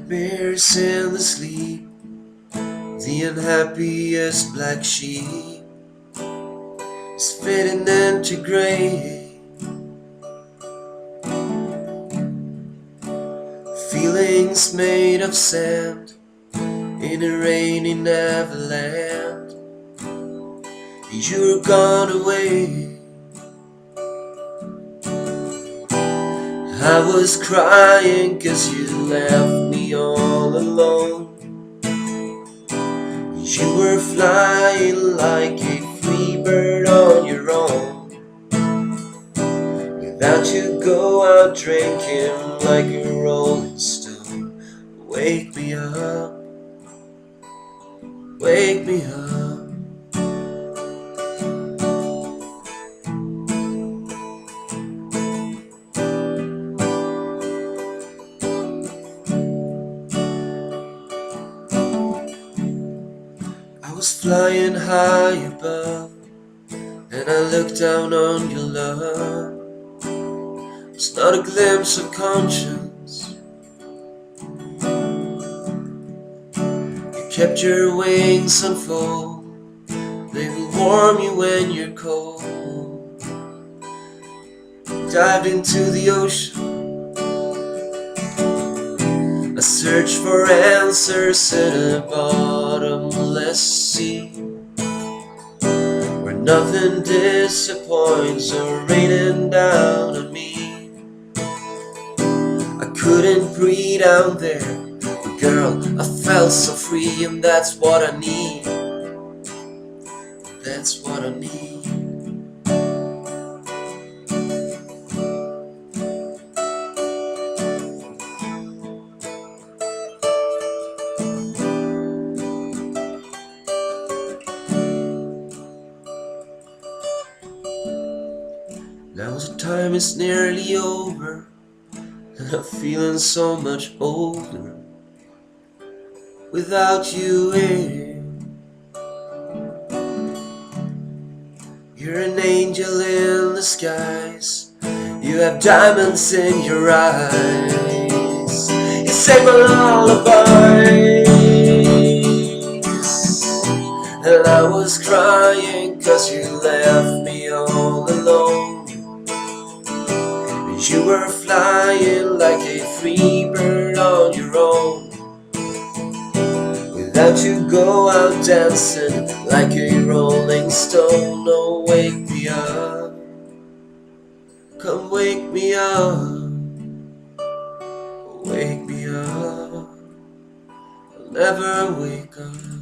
nightmares in the sleep, the unhappiest black sheep is fading into grey. Feelings made of sand in a rainy neverland. You're gone away. I was crying 'cause you left me all alone. You were flying like a free bird on your own. Without you go out drinking like a rolling stone. Wake me up, wake me up. I was flying high above, and I looked down on your love. It's not a glimpse of conscience. You kept your wings unfold, they will warm you when you're cold. Dived into the ocean, I search for answers in a bottomless sea, where nothing disappoints or raining down on me. I couldn't breathe down there, but girl, I felt so free, and that's what I need. That's what I need. Now the time is nearly over, and I'm feeling so much older without you here. You're an angel in the skies, you have diamonds in your eyes, you sang my lullabies, and I was crying 'cause you left me all alone. You were flying like a free bird on your own. Without you go out dancing like a rolling stone. Oh, wake me up, come wake me up, wake me up, I'll never wake up.